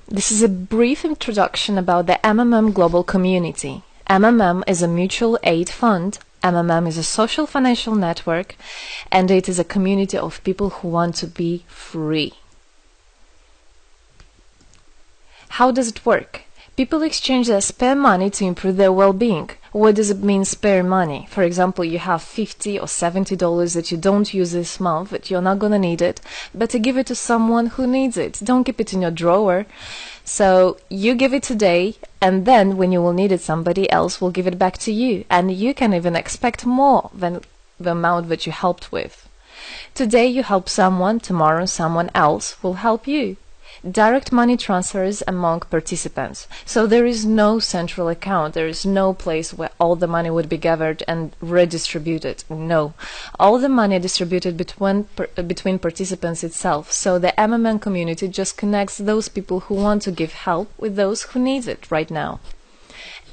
This is a brief introduction about the MMM global community. MMM is a mutual aid fund. MMM is a social financial network, and it is a community of people who want to be free. How does it work? People exchange their spare money to improve their well-being. What does it mean, spare money? For example, you have $50 or $70 that you don't use this month, that you're not gonna need it, but to give it to someone who needs it. Don't keep it in your drawer. So you give it today, and then when you will need it, somebody else will give it back to you, and you can even expect more than the amount that you helped with. Today you help someone, tomorrow someone else will help you. Direct money transfers among participants. So there is no central account. There is no place where all the money would be gathered and redistributed. No. All the money distributed between participants itself. So the MMM community just connects those people who want to give help with those who need it right now.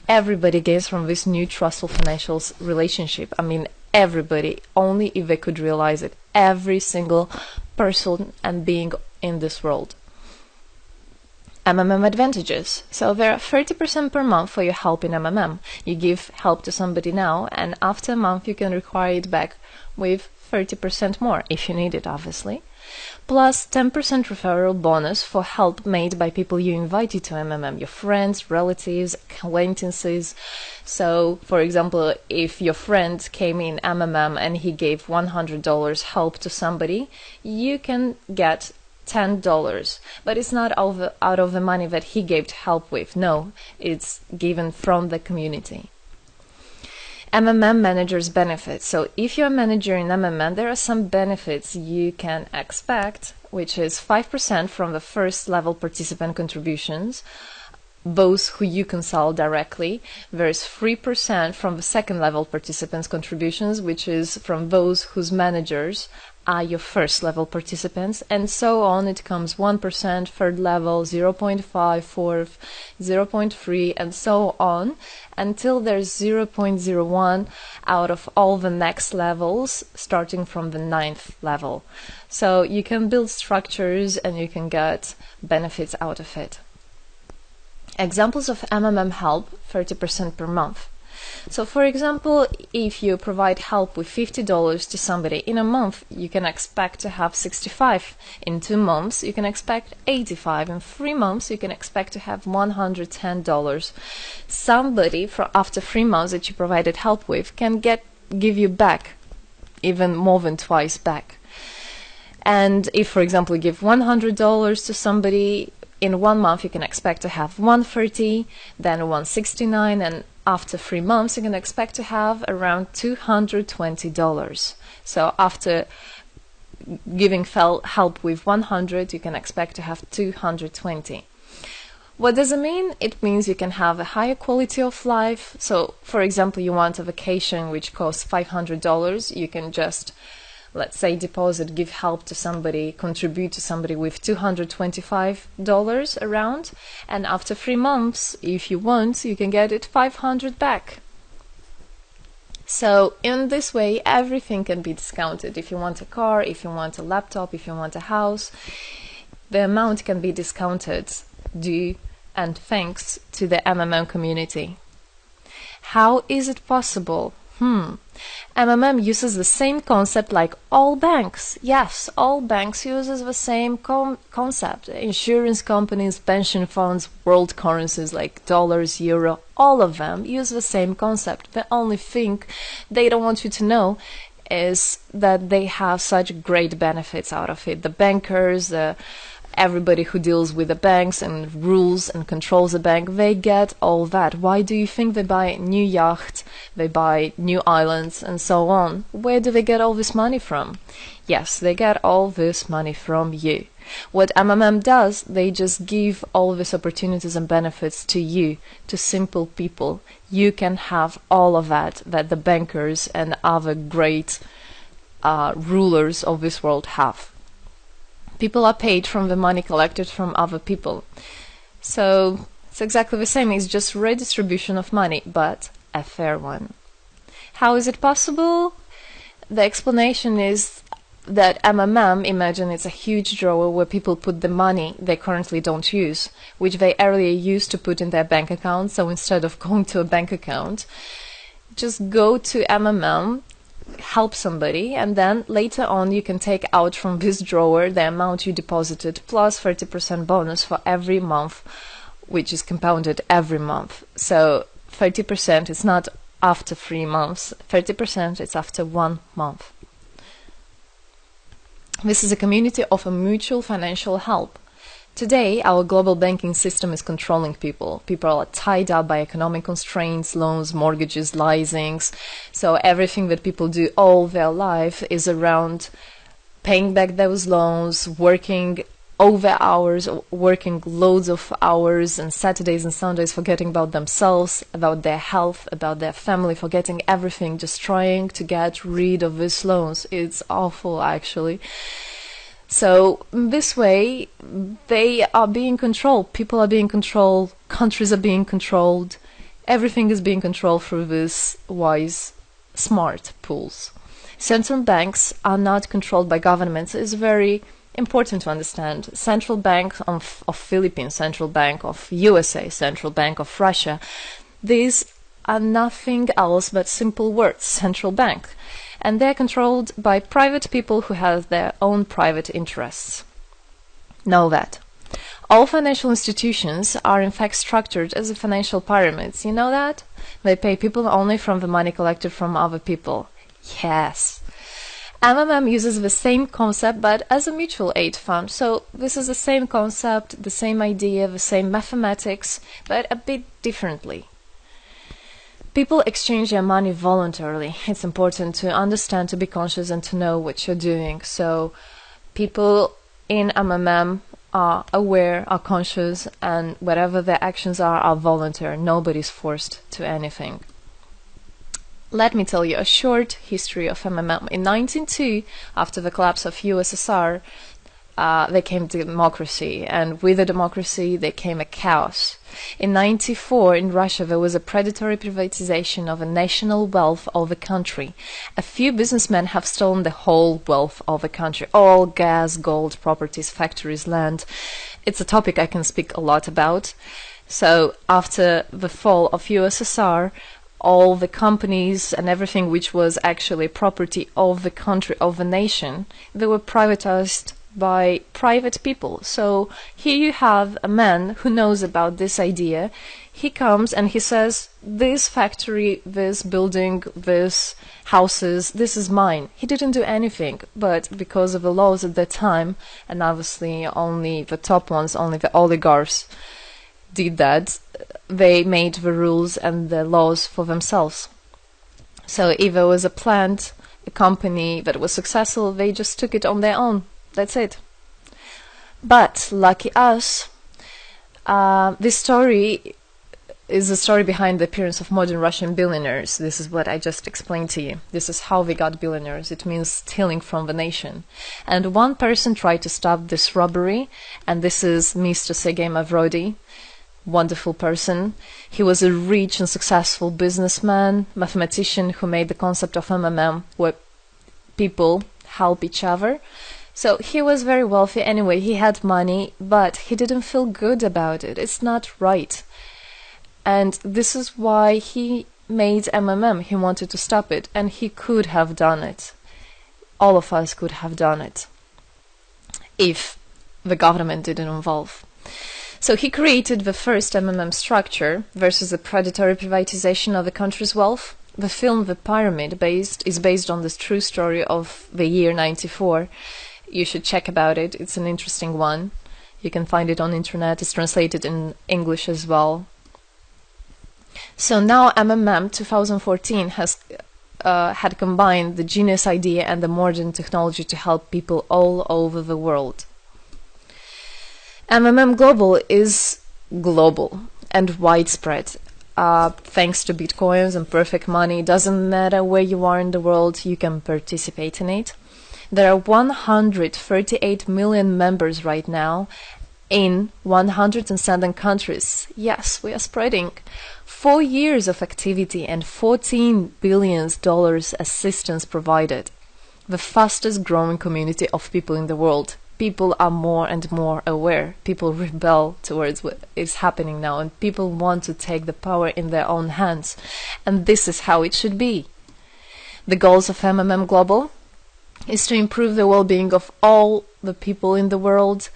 Everybody gains from this new trustful financial relationship. I mean, everybody, only if they could realize it. Every single person and being in this world. MMM advantages. So there are 30% per month for your help in MMM. You give help to somebody now, and after a month you can require it back with 30% more, if you need it, obviously. Plus 10% referral bonus for help made by people you invited to MMM, your friends, relatives, acquaintances. So, for example, if your friend came in MMM and he gave $100 help to somebody, you can get $10, but it's not out of the money that he gave help with. No, it's given from the community. MMM managers benefits. So if you're a manager in MMM, there are some benefits you can expect, which is 5% from the first level participant contributions, those who you consult directly. There's 3% from the second level participants contributions, which is from those whose managers are your first level participants, and so on. It comes 1%, third level, 0.5, fourth, 0.3, and so on, until there's 0.01 out of all the next levels, starting from the 9th level. So you can build structures and you can get benefits out of it. Examples of MMM help, 30% per month. So for example, if you provide help with $50 to somebody in a month, you can expect to have 65. In 2 months, you can expect 85. In 3 months, you can expect to have $110. Somebody after 3 months that you provided help with can give you back even more than twice back. And if, for example, you give $100 to somebody, in 1 month you can expect to have 130, then 169, and after 3 months you can expect to have around $220. So after giving help with 100, you can expect to have 220. What does it mean? It means you can have a higher quality of life. So for example, you want a vacation which costs $500, you can just, let's say, deposit, give help to somebody, contribute to somebody with $225 around, and after 3 months, if you want, you can get it 500 back. So in this way, everything can be discounted. If you want a car, if you want a laptop, if you want a house, the amount can be discounted due and thanks to the MMM community. How is it possible? MMM uses the same concept like all banks. Yes, all banks uses the same concept. Insurance companies, pension funds, world currencies like dollars, euro, all of them use the same concept. The only thing they don't want you to know is that they have such great benefits out of it. The bankers, everybody who deals with the banks and rules and controls the bank, they get all that. Why do you think they buy new yachts, they buy new islands, and so on? Where do they get all this money from? Yes, they get all this money from you. What MMM does, they just give all these opportunities and benefits to you, to simple people. You can have all of that the bankers and other great rulers of this world have. People are paid from the money collected from other people. So it's exactly the same. It's just redistribution of money, but a fair one. How is it possible? The explanation is that MMM, imagine it's a huge drawer where people put the money they currently don't use, which they earlier used to put in their bank account. So instead of going to a bank account, just go to MMM, help somebody, and then later on you can take out from this drawer the amount you deposited plus 30% bonus for every month, which is compounded every month. So 30% is not after 3 months, 30% is after 1 month. This is a community of a mutual financial help. Today, our global banking system is controlling people. People are tied up by economic constraints, loans, mortgages, leasings. So everything that people do all their life is around paying back those loans, working over hours, working loads of hours and Saturdays and Sundays, forgetting about themselves, about their health, about their family, forgetting everything, just trying to get rid of these loans. It's awful, actually. So this way, they are being controlled. People are being controlled. Countries are being controlled. Everything is being controlled through these wise, smart pools. Central banks are not controlled by governments. It's very important to understand. Central Bank of Philippines, Central Bank of USA, Central Bank of Russia. These are nothing else but simple words, central bank. And they're controlled by private people who have their own private interests. Know that. All financial institutions are in fact structured as a financial pyramids. You know that? They pay people only from the money collected from other people. Yes. MMM uses the same concept but as a mutual aid fund. So this is the same concept, the same idea, the same mathematics, but a bit differently. People exchange their money voluntarily. It's important to understand, to be conscious, and to know what you're doing. So people in MMM are aware, are conscious, and whatever their actions are voluntary. Nobody's forced to anything. Let me tell you a short history of MMM. In 1902, after the collapse of USSR, there came democracy, and with the democracy there came a chaos. In 1994, in Russia, there was a predatory privatization of a national wealth of the country. A few businessmen have stolen the whole wealth of the country, all gas, gold, properties, factories, land. It's a topic I can speak a lot about. So after the fall of USSR, all the companies and everything which was actually property of the country, of the nation, they were privatized by private people. So here you have a man who knows about this idea. He comes and he says, this factory, this building, this houses, this is mine. He didn't do anything, but because of the laws at that time, and obviously only the top ones, only the oligarchs did that, they made the rules and the laws for themselves. So if there was a plant, a company that was successful, they just took it on their own. That's it. But lucky us, this story is the story behind the appearance of modern Russian billionaires. This is what I just explained to you. This is how they got billionaires. It means stealing from the nation. And one person tried to stop this robbery, and this is Mr. Sergei Mavrodi. Wonderful person. He was a rich and successful businessman, mathematician who made the concept of MMM, where people help each other. So he was very wealthy anyway, he had money, but he didn't feel good about it. It's not right. And this is why he made MMM. He wanted to stop it, and he could have done it. All of us could have done it if the government didn't involve. So he created the first MMM structure versus the predatory privatization of the country's wealth. The film The Pyramid is based on this true story of the year 94. You should check about it. It's an interesting one. You can find it on the internet. It's translated in English as well. So now MMM 2014 has had combined the genius idea and the modern technology to help people all over the world. MMM Global is global and widespread. Thanks to Bitcoins and perfect money, doesn't matter where you are in the world, you can participate in it. There are 138 million members right now in 107 countries. Yes, we are spreading. 4 years of activity and $14 billion assistance provided. the fastest growing community of people in the world. People are more and more aware. People rebel towards what is happening now, and people want to take the power in their own hands. And this is how it should be. The goals of MMM Global is to improve the well-being of all the people in the world,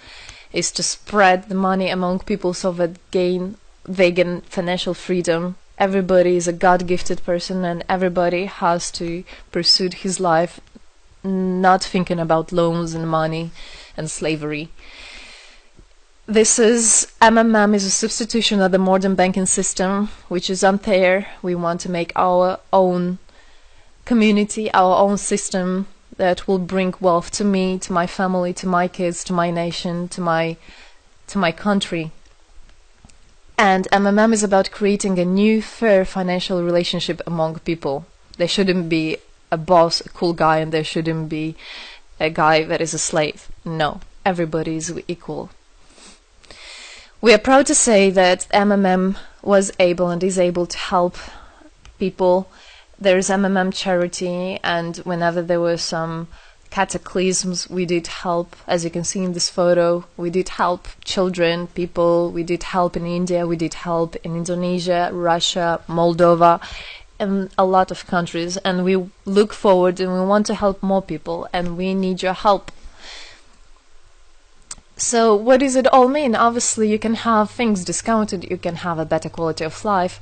is to spread the money among people so that they gain financial freedom. Everybody is a God-gifted person, and everybody has to pursue his life not thinking about loans and money and slavery. This is MMM is a substitution of the modern banking system, which is unfair. We want to make our own community, our own system that will bring wealth to me, to my family, to my kids, to my nation, to my country. And MMM is about creating a new, fair financial relationship among people. There shouldn't be a boss, a cool guy, and there shouldn't be a guy that is a slave. No, everybody is equal. We are proud to say that MMM was able and is able to help people. There is MMM charity, and whenever there were some cataclysms, we did help. As you can see in this photo, we did help children, people. We did help in India, we did help in Indonesia, Russia, Moldova, and a lot of countries. And we look forward and we want to help more people, and we need your help. So what does it all mean? Obviously, you can have things discounted, you can have a better quality of life,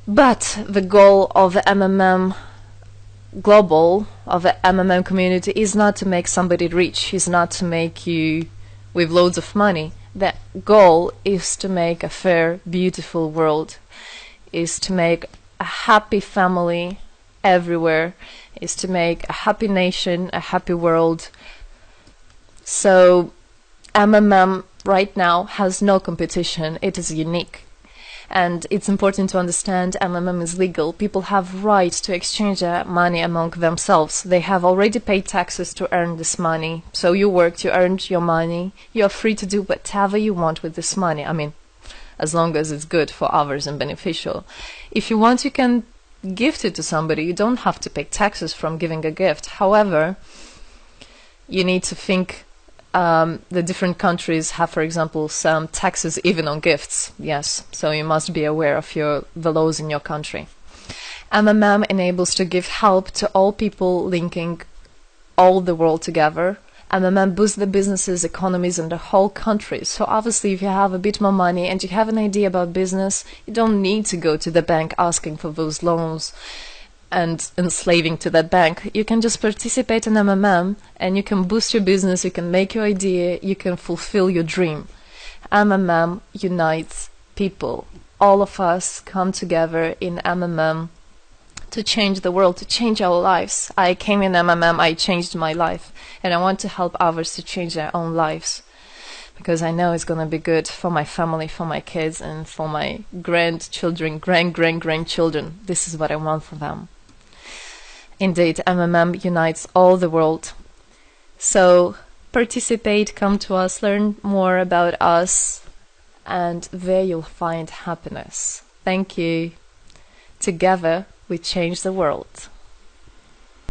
but the goal of the MMM Global, of the MMM community, is not to make somebody rich, is not to make you with loads of money. The goal is to make a fair, beautiful world, is to make a happy family everywhere, is to make a happy nation, a happy world. So MMM right now has no competition, it is unique. And it's important to understand MMM is legal. People have right to exchange their money among themselves. They have already paid taxes to earn this money. So you worked, you earned your money. You are free to do whatever you want with this money. I mean, as long as it's good for others and beneficial. If you want, you can gift it to somebody. You don't have to pay taxes from giving a gift. However, you need to think the different countries have, for example, some taxes even on gifts. Yes, so you must be aware of the laws in your country. MMM enables to give help to all people, linking all the world together. MMM boosts the businesses, economies, and the whole country. So obviously, if you have a bit more money and you have an idea about business, you don't need to go to the bank asking for those loans and enslaving to that bank. You can just participate in MMM and you can boost your business, you can make your idea, you can fulfill your dream. MMM unites people. All of us come together in MMM to change the world, to change our lives. I came in MMM, I changed my life, and I want to help others to change their own lives, because I know it's going to be good for my family, for my kids, and for my grandchildren, grandchildren. This is what I want for them. Indeed, MMM unites all the world. So participate, come to us, learn more about us, and there you'll find happiness. Thank you. Together, we change the world.